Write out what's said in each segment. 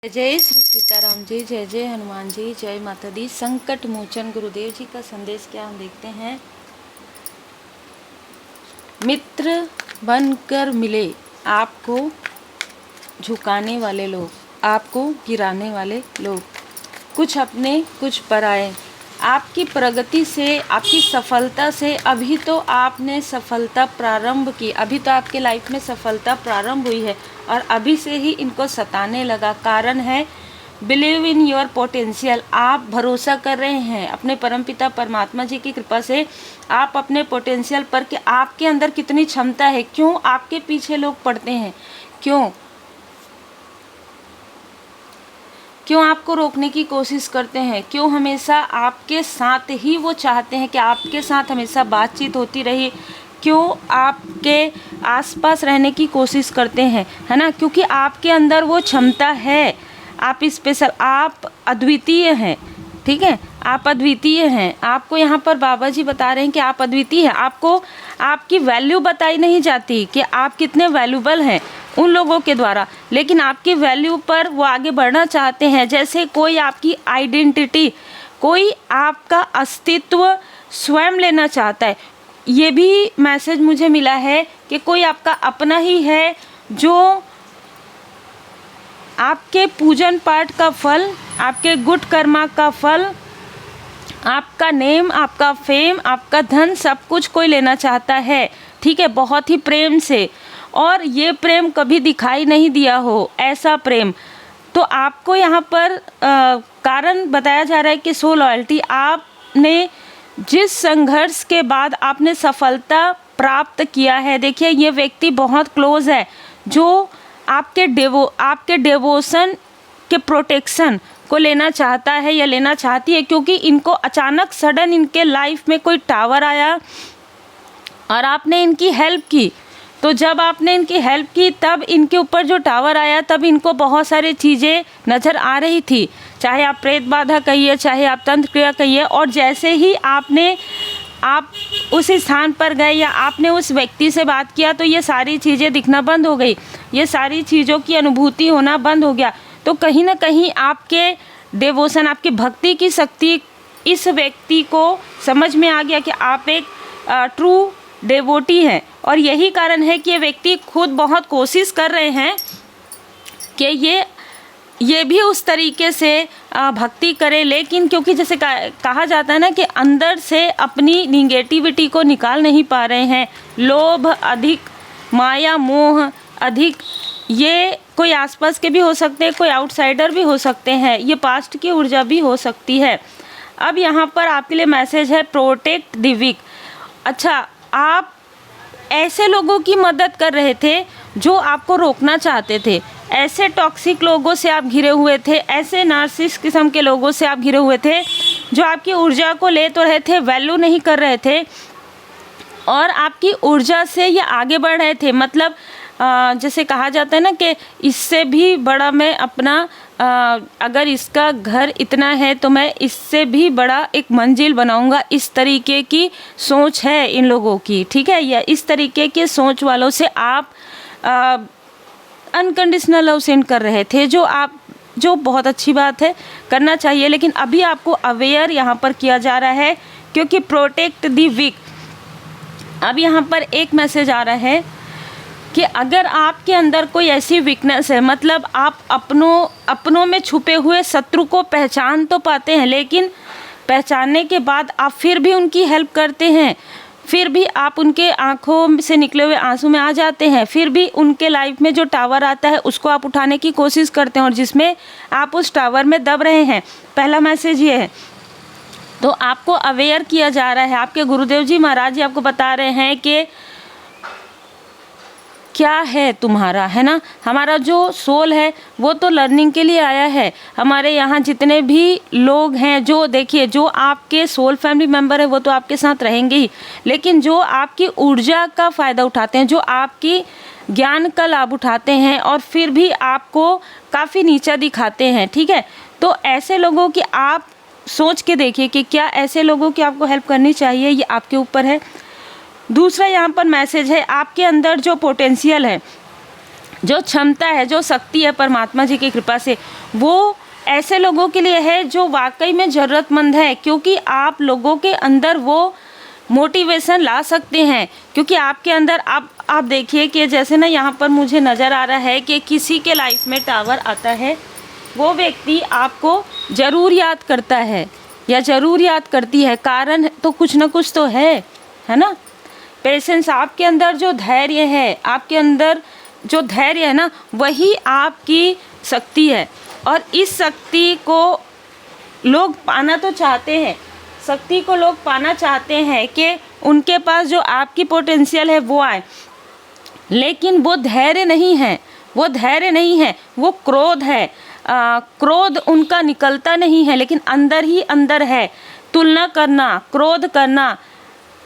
जय श्री सीताराम जी, जय जय हनुमान जी, जय माता दी। संकट मोचन गुरुदेव जी का संदेश क्या हम देखते हैं। मित्र बनकर मिले आपको झुकाने वाले लोग, आपको गिराने वाले लोग, कुछ अपने कुछ पराए। आपकी प्रगति से, आपकी सफलता से, अभी तो आपने सफलता प्रारंभ की, अभी तो आपके लाइफ में सफलता प्रारंभ हुई है और अभी से ही इनको सताने लगा। कारण है बिलीव इन योर पोटेंशियल। आप भरोसा कर रहे हैं अपने परमपिता परमात्मा जी की कृपा से, आप अपने पोटेंशियल पर कि आपके अंदर कितनी क्षमता है। क्यों आपके पीछे लोग पड़ते हैं, क्यों आपको रोकने की कोशिश करते हैं, क्यों हमेशा आपके साथ ही वो चाहते हैं कि आपके साथ हमेशा बातचीत होती रही, क्यों आपके आसपास रहने की कोशिश करते हैं, है ना। क्योंकि आपके अंदर वो क्षमता है, आप स्पेशल, आप अद्वितीय हैं, ठीक है, आप अद्वितीय हैं। आपको यहाँ पर बाबा जी बता रहे हैं कि आप अद्वितीय हैं। आपको आपकी वैल्यू बताई नहीं जाती कि आप कितने वैल्यूबल हैं उन लोगों के द्वारा, लेकिन आपकी वैल्यू पर वो आगे बढ़ना चाहते हैं। जैसे कोई आपकी आइडेंटिटी, कोई आपका अस्तित्व स्वयं लेना चाहता है। ये भी मैसेज मुझे मिला है कि कोई आपका अपना ही है जो आपके पूजन पाठ का फल, आपके गुड कर्मा का फल, आपका नेम, आपका फेम, आपका धन, सब कुछ कोई लेना चाहता है, ठीक है, बहुत ही प्रेम से। और ये प्रेम कभी दिखाई नहीं दिया हो, ऐसा प्रेम। तो आपको यहाँ पर कारण बताया जा रहा है कि सो लॉयल्टी, आपने जिस संघर्ष के बाद आपने सफलता प्राप्त किया है। देखिए ये व्यक्ति बहुत क्लोज है जो आपके डेवोशन के प्रोटेक्शन को लेना चाहता है या लेना चाहती है, क्योंकि इनको अचानक सडन इनके लाइफ में कोई टावर आया और आपने इनकी हेल्प की। तो जब आपने इनकी हेल्प की तब इनके ऊपर जो टावर आया, तब इनको बहुत सारी चीज़ें नज़र आ रही थी, चाहे आप प्रेत बाधा कहिए, चाहे आप तंत्र क्रिया कहिए। और जैसे ही आप उस स्थान पर गए या आपने उस व्यक्ति से बात किया तो ये सारी चीज़ें दिखना बंद हो गई, ये सारी चीज़ों की अनुभूति होना बंद हो गया। तो कहीं ना कहीं आपके डिवोशन, आपकी भक्ति की शक्ति इस व्यक्ति को समझ में आ गया कि आप एक ट्रू डेवोटी हैं। और यही कारण है कि ये व्यक्ति खुद बहुत कोशिश कर रहे हैं कि ये भी उस तरीके से भक्ति करे, लेकिन क्योंकि जैसे कहा जाता है ना कि अंदर से अपनी निगेटिविटी को निकाल नहीं पा रहे हैं। लोभ अधिक, माया मोह अधिक, ये कोई आसपास के भी हो सकते हैं, कोई आउटसाइडर भी हो सकते हैं, ये पास्ट की ऊर्जा भी हो सकती है। अब यहाँ पर आपके लिए मैसेज है प्रोटेक्ट द वीक। अच्छा, आप ऐसे लोगों की मदद कर रहे थे जो आपको रोकना चाहते थे, ऐसे टॉक्सिक लोगों से आप घिरे हुए थे, ऐसे नार्सिसिस्ट किस्म के लोगों से आप घिरे हुए थे जो आपकी ऊर्जा को ले तो रहे थे, वैल्यू नहीं कर रहे थे और आपकी ऊर्जा से ये आगे बढ़ रहे थे। मतलब जैसे कहा जाता है ना कि इससे भी बड़ा मैं अपना, अगर इसका घर इतना है तो मैं इससे भी बड़ा एक मंजिल बनाऊंगा, इस तरीके की सोच है इन लोगों की, ठीक है। या इस तरीके के सोच वालों से आप अनकंडीशनल लव सेंड कर रहे थे, जो बहुत अच्छी बात है, करना चाहिए। लेकिन अभी आपको अवेयर यहाँ पर किया जा रहा है, क्योंकि प्रोटेक्ट दी वीक। अब यहाँ पर एक मैसेज आ रहा है कि अगर आपके अंदर कोई ऐसी वीकनेस है, मतलब आप अपनों में छुपे हुए शत्रु को पहचान तो पाते हैं, लेकिन पहचानने के बाद आप फिर भी उनकी हेल्प करते हैं, फिर भी आप उनके आंखों से निकले हुए आंसू में आ जाते हैं, फिर भी उनके लाइफ में जो टावर आता है उसको आप उठाने की कोशिश करते हैं और जिसमें आप उस टावर में दब रहे हैं। पहला मैसेज ये है। तो आपको अवेयर किया जा रहा है, आपके गुरुदेव जी महाराज जी आपको बता रहे हैं कि क्या है तुम्हारा, है ना। हमारा जो सोल है वो तो लर्निंग के लिए आया है। हमारे यहाँ जितने भी लोग हैं, जो देखिए, जो आपके सोल फैमिली मेम्बर है वो तो आपके साथ रहेंगे ही, लेकिन जो आपकी ऊर्जा का फ़ायदा उठाते हैं, जो आपकी ज्ञान का लाभ उठाते हैं और फिर भी आपको काफ़ी नीचा दिखाते हैं, ठीक है। तो ऐसे लोगों की आप सोच के देखिए कि क्या ऐसे लोगों की आपको हेल्प करनी चाहिए, ये आपके ऊपर है। दूसरा यहाँ पर मैसेज है, आपके अंदर जो पोटेंशियल है, जो क्षमता है, जो शक्ति है परमात्मा जी की कृपा से, वो ऐसे लोगों के लिए है जो वाकई में ज़रूरतमंद है, क्योंकि आप लोगों के अंदर वो मोटिवेशन ला सकते हैं। क्योंकि आपके अंदर आप देखिए कि जैसे ना यहाँ पर मुझे नज़र आ रहा है कि किसी के लाइफ में टावर आता है, वो व्यक्ति आपको ज़रूर याद करता है या ज़रूर याद करती है। कारण तो कुछ ना कुछ तो है ना। पेशेंस, आपके अंदर जो धैर्य है, आपके अंदर जो धैर्य है ना, वही आपकी शक्ति है। और इस शक्ति को लोग पाना तो चाहते हैं, शक्ति को लोग पाना चाहते हैं कि उनके पास जो आपकी पोटेंशियल है वो आए, लेकिन वो धैर्य नहीं है, वो धैर्य नहीं है, वो क्रोध है। क्रोध उनका निकलता नहीं है, लेकिन अंदर ही अंदर है। तुलना करना, क्रोध करना।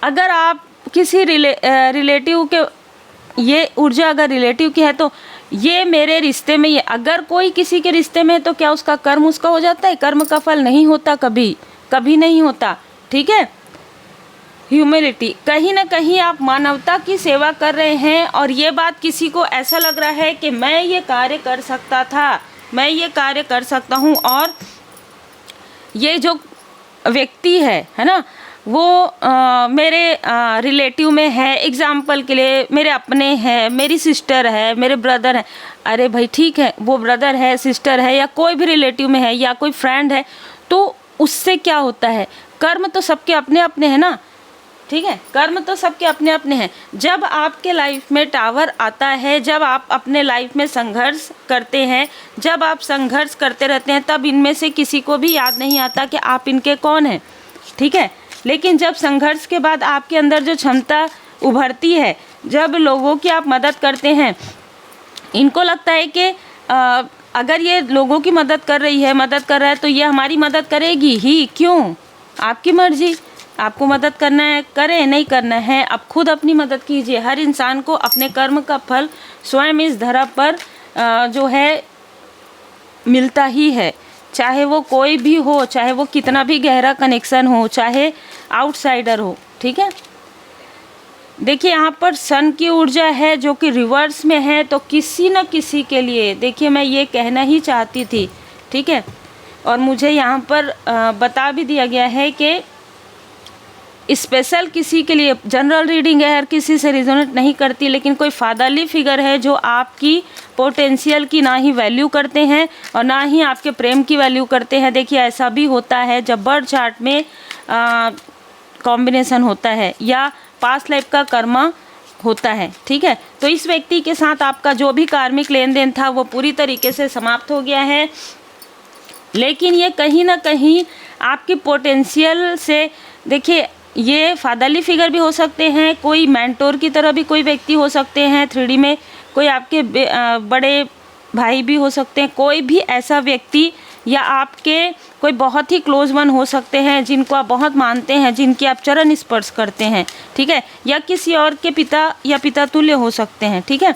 अगर आप किसी रिलेटिव के, ये ऊर्जा अगर रिलेटिव की है तो ये मेरे रिश्ते में, ये अगर कोई किसी के रिश्ते में है तो क्या उसका कर्म उसका हो जाता है? कर्म का फल नहीं होता, कभी कभी नहीं होता। ठीक है। ह्यूमिलिटी, कहीं ना कहीं आप मानवता की सेवा कर रहे हैं और ये बात किसी को ऐसा लग रहा है कि मैं ये कार्य कर सकता था, मैं ये कार्य कर सकता हूँ, और ये जो व्यक्ति है ना, वो मेरे रिलेटिव में है। एग्जाम्पल के लिए मेरे अपने हैं, मेरी सिस्टर है, मेरे ब्रदर है। अरे भाई ठीक है, वो ब्रदर है, सिस्टर है, या कोई भी रिलेटिव में है, या कोई फ्रेंड है, तो उससे क्या होता है? कर्म तो सबके अपने अपने हैं ना। ठीक है, कर्म तो सबके अपने अपने हैं। जब आपके लाइफ में टावर आता है, जब आप अपने लाइफ में संघर्ष करते हैं, जब आप संघर्ष करते रहते हैं, तब इनमें से किसी को भी याद नहीं आता कि आप इनके कौन हैं। ठीक है, लेकिन जब संघर्ष के बाद आपके अंदर जो क्षमता उभरती है, जब लोगों की आप मदद करते हैं, इनको लगता है कि अगर ये लोगों की मदद कर रही है, मदद कर रहा है, तो ये हमारी मदद करेगी ही क्यों? आपकी मर्जी, आपको मदद करना है करें, नहीं करना है आप खुद अपनी मदद कीजिए। हर इंसान को अपने कर्म का फल स्वयं इस धरा पर जो है मिलता ही है, चाहे वो कोई भी हो, चाहे वो कितना भी गहरा कनेक्शन हो, चाहे आउटसाइडर हो। ठीक है, देखिए यहाँ पर सन की ऊर्जा है जो कि रिवर्स में है, तो किसी न किसी के लिए, देखिए मैं ये कहना ही चाहती थी। ठीक है, और मुझे यहाँ पर बता भी दिया गया है कि स्पेशल किसी के लिए जनरल रीडिंग है, हर किसी से रिजोनेट नहीं करती, लेकिन कोई फादरली फिगर है जो आपकी पोटेंशियल की ना ही वैल्यू करते हैं और ना ही आपके प्रेम की वैल्यू करते हैं। देखिए ऐसा भी होता है जब बर्थ चार्ट में कॉम्बिनेशन होता है या पास्ट लाइफ का कर्मा होता है। ठीक है, तो इस व्यक्ति के साथ आपका जो भी कार्मिक लेन देन था वो पूरी तरीके से समाप्त हो गया है, लेकिन ये कहीं ना कहीं आपकी पोटेंशियल से, देखिए ये फादरली फिगर भी हो सकते हैं, कोई मेंटोर की तरह भी कोई व्यक्ति हो सकते हैं 3D में, कोई आपके बड़े भाई भी हो सकते हैं, कोई भी ऐसा व्यक्ति, या आपके कोई बहुत ही क्लोज वन हो सकते हैं जिनको आप बहुत मानते हैं, जिनकी आप चरण स्पर्श करते हैं। ठीक है, या किसी और के पिता या पिता तुल्य हो सकते हैं। ठीक है,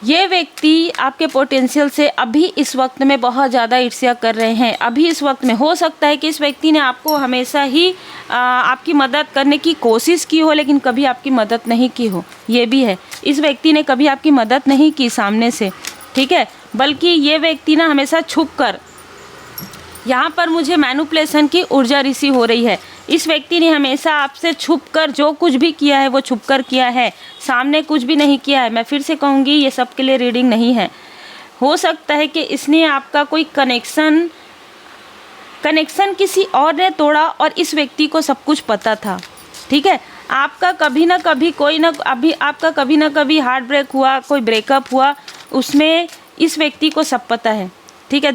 ये व्यक्ति आपके पोटेंशियल से अभी इस वक्त में बहुत ज़्यादा ईर्ष्या कर रहे हैं। अभी इस वक्त में हो सकता है कि इस व्यक्ति ने आपको हमेशा ही आपकी मदद करने की कोशिश की हो, लेकिन कभी आपकी मदद नहीं की हो। ये भी है, इस व्यक्ति ने कभी आपकी मदद नहीं की सामने से। ठीक है, बल्कि ये व्यक्ति ना हमेशा छुप कर, यहाँ पर मुझे मैनिपुलेशन की ऊर्जा ऋषि हो रही है। इस व्यक्ति ने हमेशा आपसे छुपकर जो कुछ भी किया है वो छुपकर किया है, सामने कुछ भी नहीं किया है। मैं फिर से कहूँगी ये सबके लिए रीडिंग नहीं है। हो सकता है कि इसने आपका कोई कनेक्शन किसी और ने तोड़ा और इस व्यक्ति को सब कुछ पता था। ठीक है, आपका कभी ना कभी आपका कभी ना कभी हार्ट ब्रेक हुआ, कोई ब्रेकअप हुआ, उसमें इस व्यक्ति को सब पता है। ठीक है,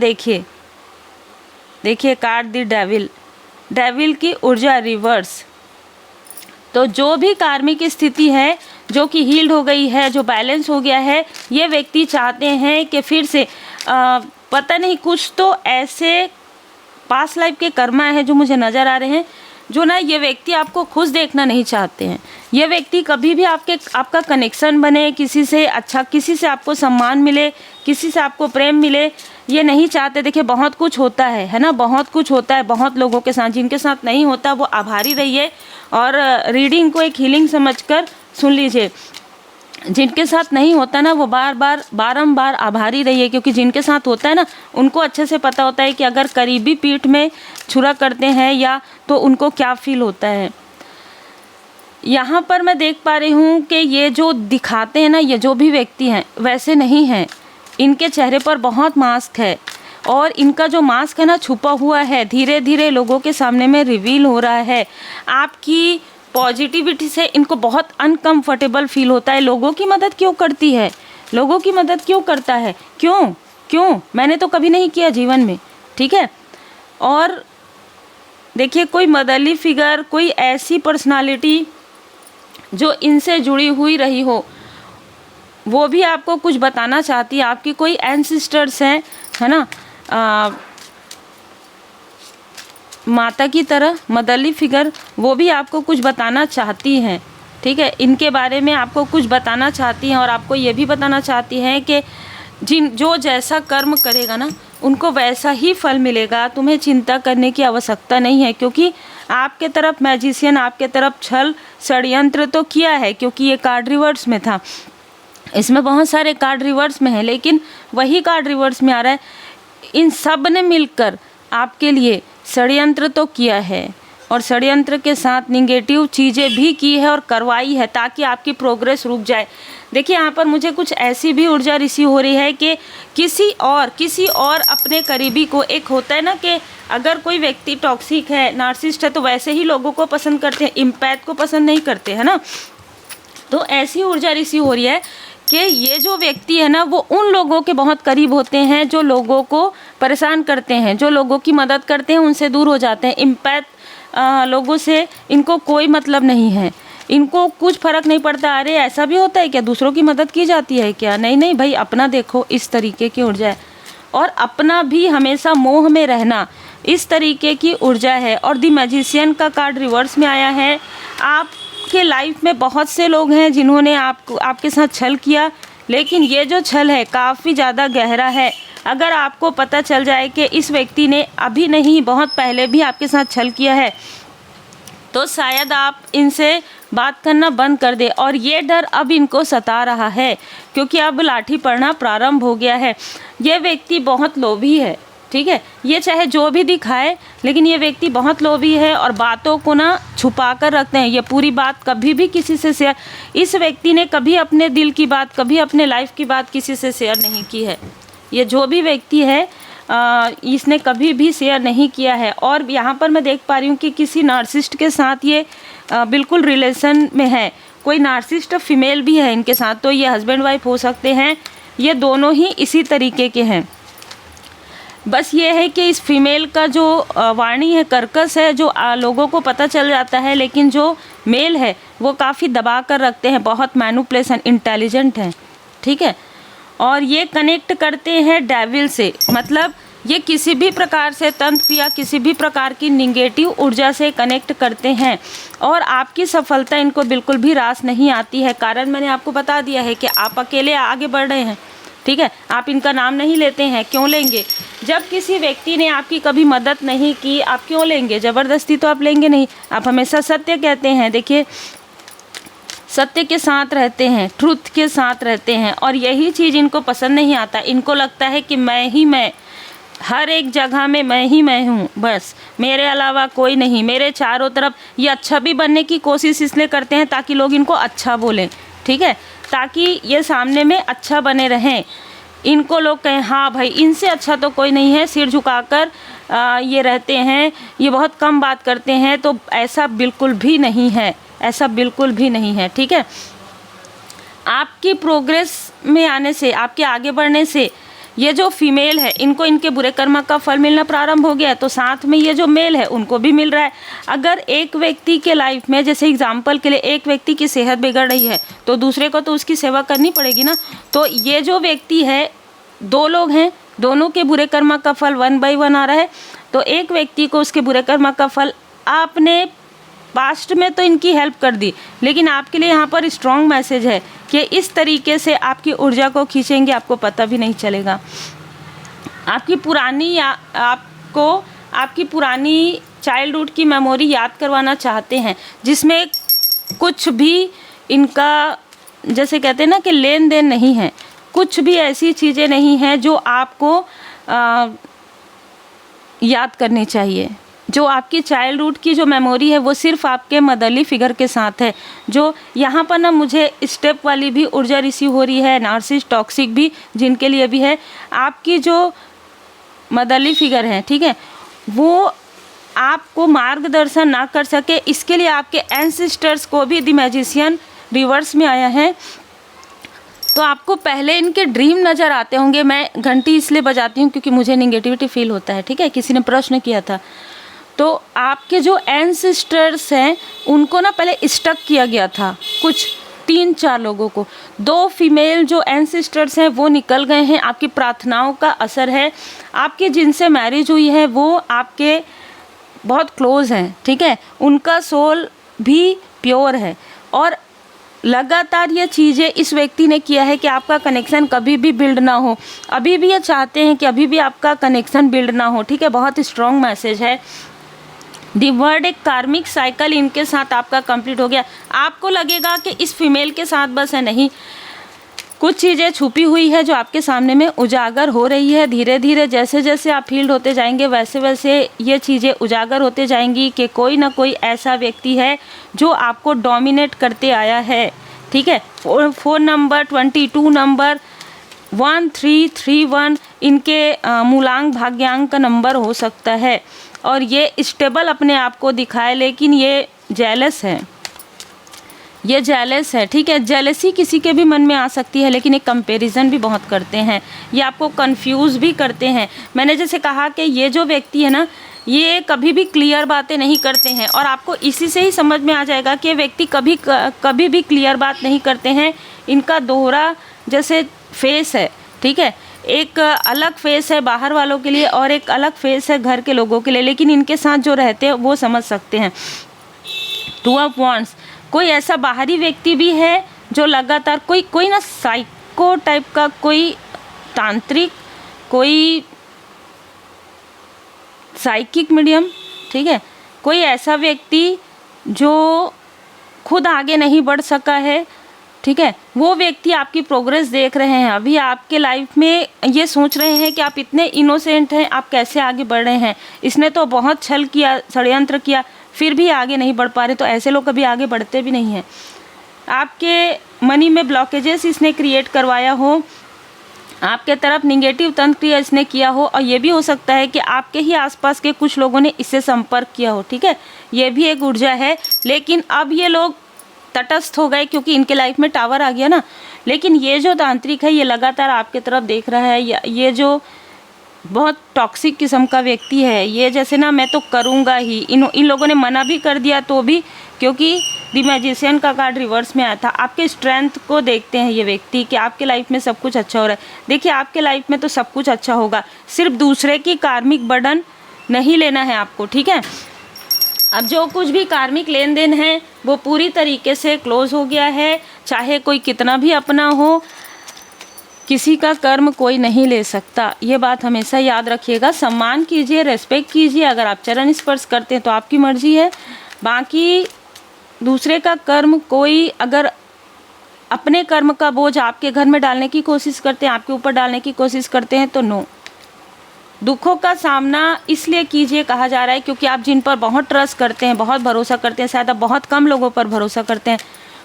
देखिए कार्ड दी डेविल की ऊर्जा रिवर्स। तो जो भी कार्मिक स्थिति है जो कि हील्ड हो गई है, जो बैलेंस हो गया है, ये व्यक्ति चाहते हैं कि फिर से पता नहीं कुछ तो ऐसे पास्ट लाइफ के कर्मा है जो मुझे नज़र आ रहे हैं, जो ना ये व्यक्ति आपको खुश देखना नहीं चाहते हैं। ये व्यक्ति कभी भी आपका कनेक्शन बने, किसी से अच्छा, किसी से आपको सम्मान मिले, किसी से आपको प्रेम मिले, ये नहीं चाहते। देखिए बहुत कुछ होता है ना, बहुत कुछ होता है बहुत लोगों के साथ। जिनके साथ नहीं होता वो आभारी रहिए और रीडिंग को एक हीलिंग समझकर सुन लीजिए। जिनके साथ नहीं होता ना वो बारंबार आभारी रहिए, क्योंकि जिनके साथ होता है ना उनको अच्छे से पता होता है कि अगर करीबी पीठ में छुरा करते हैं या तो उनको क्या फील होता है। यहाँ पर मैं देख पा रही हूँ कि ये जो दिखाते हैं ना, ये जो भी व्यक्ति हैं वैसे नहीं हैं। इनके चेहरे पर बहुत मास्क है और इनका जो मास्क है ना छुपा हुआ है, धीरे धीरे लोगों के सामने में रिवील हो रहा है। आपकी पॉजिटिविटी से इनको बहुत अनकंफर्टेबल फील होता है। लोगों की मदद क्यों करती है, लोगों की मदद क्यों करता है, क्यों मैंने तो कभी नहीं किया जीवन में, ठीक है। और देखिए कोई मदरली फिगर, कोई ऐसी पर्सनालिटी जो इनसे जुड़ी हुई रही हो, वो भी आपको कुछ बताना चाहती है। आपकी कोई एंसेस्टर्स हैं, है ना, माता की तरह मदरली फिगर, वो भी आपको कुछ बताना चाहती हैं, ठीक है। इनके बारे में आपको कुछ बताना चाहती हैं और आपको ये भी बताना चाहती हैं कि जो जैसा कर्म करेगा ना उनको वैसा ही फल मिलेगा। तुम्हें चिंता करने की आवश्यकता नहीं है, क्योंकि आपके तरफ मैजिशियन, आपके तरफ छल षड्यंत्र तो किया है, क्योंकि ये कार्ड रिवर्स में था। इसमें बहुत सारे कार्ड रिवर्स में है, लेकिन वही कार्ड रिवर्स में आ रहा है। इन सब ने मिलकर आपके लिए षड्यंत्र तो किया है और षड्यंत्र के साथ निगेटिव चीज़ें भी की है और करवाई है, ताकि आपकी प्रोग्रेस रुक जाए। देखिए यहाँ पर मुझे कुछ ऐसी भी ऊर्जा रिसीव हो रही है कि किसी और अपने करीबी को, एक होता है ना कि अगर कोई व्यक्ति टॉक्सिक है, नार्सिसिस्ट है, तो वैसे ही लोगों को पसंद करते हैं, इम्पैथ को पसंद नहीं करते, है ना। तो ऐसी ऊर्जा रिसीव हो रही है कि ये जो व्यक्ति है ना वो उन लोगों के बहुत करीब होते हैं जो लोगों को परेशान करते हैं, जो लोगों की मदद करते हैं, उनसे दूर हो जाते हैं। इम्पैथ लोगों से इनको कोई मतलब नहीं है, इनको कुछ फ़र्क नहीं पड़ता। अरे ऐसा भी होता है क्या, दूसरों की मदद की जाती है क्या, नहीं भाई, अपना देखो, इस तरीके की ऊर्जा है। और अपना भी हमेशा मोह में रहना, इस तरीके की ऊर्जा है। और द मैजिशियन का कार्ड रिवर्स में आया है। आपके लाइफ में बहुत से लोग हैं जिन्होंने आपके साथ छल किया, लेकिन ये जो छल है काफ़ी ज़्यादा गहरा है। अगर आपको पता चल जाए कि इस व्यक्ति ने अभी नहीं, बहुत पहले भी आपके साथ छल किया है, तो शायद आप इनसे बात करना बंद कर दे। और ये डर अब इनको सता रहा है, क्योंकि अब लाठी पड़ना प्रारंभ हो गया है। ये व्यक्ति बहुत लोभी है, ठीक है। ये चाहे जो भी दिखाए, लेकिन ये व्यक्ति बहुत लोभी है और बातों को ना छुपा कर रखते हैं। ये पूरी बात कभी भी किसी से शेयर, इस व्यक्ति ने कभी अपने दिल की बात, कभी अपने लाइफ की बात किसी से शेयर नहीं की है। ये जो भी व्यक्ति है इसने कभी भी शेयर नहीं किया है। और यहाँ पर मैं देख पा रही हूँ कि किसी नार्सिसिस्ट के साथ ये बिल्कुल रिलेशन में है। कोई नार्सिसिस्ट फीमेल भी है इनके साथ, तो ये हस्बैंड वाइफ हो सकते हैं। ये दोनों ही इसी तरीके के हैं। बस ये है कि इस फीमेल का जो वाणी है, कर्कश है, जो लोगों को पता चल जाता है, लेकिन जो मेल है वो काफ़ी दबा कर रखते हैं, बहुत मैनिपुलेशन, इंटेलिजेंट हैं, ठीक है। और ये कनेक्ट करते हैं डेविल से, मतलब ये किसी भी प्रकार से तंत्र या किसी भी प्रकार की निगेटिव ऊर्जा से कनेक्ट करते हैं। और आपकी सफलता इनको बिल्कुल भी रास नहीं आती है। कारण मैंने आपको बता दिया है कि आप अकेले आगे बढ़ रहे हैं, ठीक है। आप इनका नाम नहीं लेते हैं, क्यों लेंगे? जब किसी व्यक्ति ने आपकी कभी मदद नहीं की, आप क्यों लेंगे? ज़बरदस्ती तो आप लेंगे नहीं। आप हमेशा सत्य कहते हैं। देखिए, सत्य के साथ रहते हैं, ट्रुथ के साथ रहते हैं, और यही चीज़ इनको पसंद नहीं आता। इनको लगता है कि मैं ही मैं, हर एक जगह में मैं ही मैं हूँ, बस मेरे अलावा कोई नहीं, मेरे चारों तरफ। ये अच्छा भी बनने की कोशिश इसलिए करते हैं ताकि लोग इनको अच्छा बोलें, ठीक है, ताकि ये सामने में अच्छा बने रहें। इनको लोग कहें हाँ भाई, इनसे अच्छा तो कोई नहीं है, सिर झुकाकर ये रहते हैं, ये बहुत कम बात करते हैं। तो ऐसा बिल्कुल भी नहीं है, ऐसा बिल्कुल भी नहीं है, ठीक है। आपकी प्रोग्रेस में आने से, आपके आगे बढ़ने से ये जो फीमेल है इनको इनके बुरे कर्म का फल मिलना प्रारंभ हो गया है, तो साथ में ये जो मेल है उनको भी मिल रहा है। अगर एक व्यक्ति के लाइफ में, जैसे एग्जांपल के लिए, एक व्यक्ति की सेहत बिगड़ रही है तो दूसरे को तो उसकी सेवा करनी पड़ेगी ना। तो ये जो व्यक्ति है, दो लोग हैं, दोनों के बुरे कर्म का फल 1 बाय 1 आ रहा है। तो एक व्यक्ति को उसके बुरे कर्म का फल, आपने पास्ट में तो इनकी हेल्प कर दी, लेकिन आपके लिए यहाँ पर स्ट्रॉन्ग मैसेज है कि इस तरीके से आपकी ऊर्जा को खींचेंगे, आपको पता भी नहीं चलेगा। आपकी पुरानी चाइल्डहुड की मेमोरी याद करवाना चाहते हैं, जिसमें कुछ भी इनका जैसे कहते हैं ना कि लेन देन नहीं है, कुछ भी ऐसी चीज़ें नहीं हैं जो आपको याद करनी चाहिए। जो आपकी चाइल्डहुड की जो मेमोरी है वो सिर्फ आपके मदरली फिगर के साथ है। जो यहाँ पर ना मुझे स्टेप वाली भी ऊर्जा रिसीव हो रही है, नार्सिसिस्ट टॉक्सिक भी जिनके लिए भी है। आपकी जो मदरली फिगर है, ठीक है, वो आपको मार्गदर्शन ना कर सके, इसके लिए आपके एंसेस्टर्स को भी द मैजिशियन रिवर्स में आया है। तो आपको पहले इनके ड्रीम नज़र आते होंगे। मैं घंटी इसलिए बजाती हूँ क्योंकि मुझे निगेटिविटी फील होता है, ठीक है। किसी ने प्रश्न किया था, तो आपके जो एंसेस्टर्स हैं उनको ना पहले स्टक किया गया था, कुछ 3-4 लोगों को। 2 फीमेल जो एंसेस्टर्स हैं वो निकल गए हैं, आपकी प्रार्थनाओं का असर है। आपकी जिनसे मैरिज हुई है वो आपके बहुत क्लोज़ हैं, ठीक है, उनका सोल भी प्योर है। और लगातार ये चीज़ें इस व्यक्ति ने किया है कि आपका कनेक्शन कभी भी बिल्ड ना हो। अभी भी ये चाहते हैं कि अभी भी आपका कनेक्शन बिल्ड ना हो, ठीक है। बहुत स्ट्रॉन्ग मैसेज है। दी वर्ड, एक कार्मिक साइकिल इनके साथ आपका कंप्लीट हो गया। आपको लगेगा कि इस फीमेल के साथ बस है, नहीं, कुछ चीज़ें छुपी हुई है जो आपके सामने में उजागर हो रही है। धीरे धीरे जैसे जैसे आप फील्ड होते जाएंगे वैसे वैसे ये चीज़ें उजागर होते जाएंगी कि कोई ना कोई ऐसा व्यक्ति है जो आपको डोमिनेट करते आया है, ठीक है। फोन नंबर 22 नंबर 1331 इनके मूलांक भाग्यांक का नंबर हो सकता है। और ये स्टेबल अपने आप को दिखाए, लेकिन ये जेलस है, ये जेलस है, ठीक है। जेलसी किसी के भी मन में आ सकती है, लेकिन एक कंपैरिजन भी बहुत करते हैं, ये आपको कंफ्यूज भी करते हैं। मैंने जैसे कहा कि ये जो व्यक्ति है ना, ये कभी भी क्लियर बातें नहीं करते हैं, और आपको इसी से ही समझ में आ जाएगा कि ये व्यक्ति कभी भी क्लियर बात नहीं करते हैं। इनका दोहरा जैसे फेस है, ठीक है, एक अलग फेस है बाहर वालों के लिए और एक अलग फेस है घर के लोगों के लिए, लेकिन इनके साथ जो रहते हैं वो समझ सकते हैं। 2 ऑफ वांड्स, कोई ऐसा बाहरी व्यक्ति भी है जो लगातार कोई ना साइको टाइप का, कोई तांत्रिक, कोई साइकिक मीडियम, ठीक है, कोई ऐसा व्यक्ति जो खुद आगे नहीं बढ़ सका है, ठीक है, वो व्यक्ति आपकी प्रोग्रेस देख रहे हैं। अभी आपके लाइफ में ये सोच रहे हैं कि आप इतने इनोसेंट हैं, आप कैसे आगे बढ़ रहे हैं। इसने तो बहुत छल किया, षड्यंत्र किया, फिर भी आगे नहीं बढ़ पा रहे। तो ऐसे लोग कभी आगे बढ़ते भी नहीं हैं। आपके मनी में ब्लॉकेजेस इसने क्रिएट करवाया हो, आपके तरफ निगेटिव तंत्र इसने किया हो, और ये भी हो सकता है कि आपके ही आसपास के कुछ लोगों ने इससे संपर्क किया हो, ठीक है। ये भी एक ऊर्जा है, लेकिन अब ये लोग तटस्थ हो गए क्योंकि इनके लाइफ में टावर आ गया ना। लेकिन ये जो तांत्रिक है ये लगातार आपके तरफ देख रहा है। ये जो बहुत टॉक्सिक किस्म का व्यक्ति है, ये जैसे ना मैं तो करूँगा ही, इन लोगों ने मना भी कर दिया तो भी, क्योंकि द मैजिशियन का कार्ड रिवर्स में आया था। आपके स्ट्रेंथ को देखते हैं ये व्यक्ति कि आपके लाइफ में सब कुछ अच्छा हो रहा है। देखिए, आपके लाइफ में तो सब कुछ अच्छा होगा, सिर्फ दूसरे की कार्मिक बर्डन नहीं लेना है आपको, ठीक है। अब जो कुछ भी कार्मिक लेन देन है वो पूरी तरीके से क्लोज हो गया है। चाहे कोई कितना भी अपना हो, किसी का कर्म कोई नहीं ले सकता, ये बात हमेशा याद रखिएगा। सम्मान कीजिए, रेस्पेक्ट कीजिए। अगर आप चरण स्पर्श करते हैं तो आपकी मर्जी है, बाकी दूसरे का कर्म कोई, अगर अपने कर्म का बोझ आपके घर में डालने की कोशिश करते हैं, आपके ऊपर डालने की कोशिश करते हैं, तो नो। दुखों का सामना इसलिए कीजिए कहा जा रहा है क्योंकि आप जिन पर बहुत ट्रस्ट करते हैं, बहुत भरोसा करते हैं, शायद आप बहुत कम लोगों पर भरोसा करते हैं,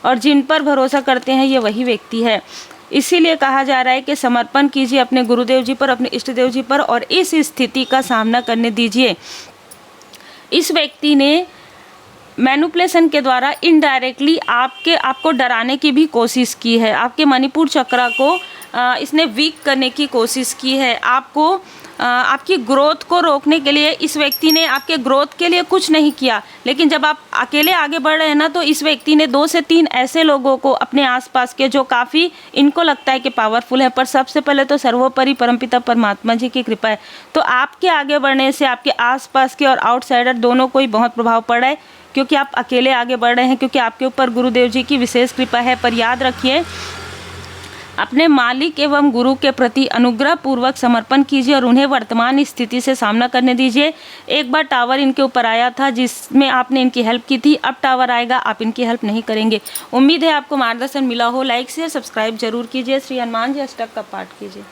और जिन पर भरोसा करते हैं ये वही व्यक्ति है। इसीलिए कहा जा रहा है कि समर्पण कीजिए अपने गुरुदेव जी पर, अपने इष्ट देव जी पर, और इस स्थिति का सामना करने दीजिए। इस व्यक्ति ने मैनिपुलेशन के द्वारा इनडायरेक्टली आपको डराने की भी कोशिश की है। आपके मणिपुर चक्र को इसने वीक करने की कोशिश की है। आपकी ग्रोथ को रोकने के लिए इस व्यक्ति ने आपके ग्रोथ के लिए कुछ नहीं किया, लेकिन जब आप अकेले आगे बढ़ रहे हैं ना, तो इस व्यक्ति ने 2 से 3 ऐसे लोगों को अपने आसपास के, जो काफ़ी इनको लगता है कि पावरफुल है, पर सबसे पहले तो सर्वोपरि परमपिता परमात्मा जी की कृपा है। तो आपके आगे बढ़ने से आपके आसपास के और आउटसाइडर दोनों को ही बहुत प्रभाव पड़ रहा है, क्योंकि आप अकेले आगे बढ़ रहे हैं, क्योंकि आपके ऊपर गुरुदेव जी की विशेष कृपा है। पर याद रखिए, अपने मालिक एवं गुरु के प्रति अनुग्रह पूर्वक समर्पण कीजिए और उन्हें वर्तमान स्थिति से सामना करने दीजिए। एक बार टावर इनके ऊपर आया था जिसमें आपने इनकी हेल्प की थी, अब टावर आएगा, आप इनकी हेल्प नहीं करेंगे। उम्मीद है आपको मार्गदर्शन मिला हो। लाइक शेयर सब्सक्राइब जरूर कीजिए। श्री हनुमान जी अष्टक का पाठ कीजिए।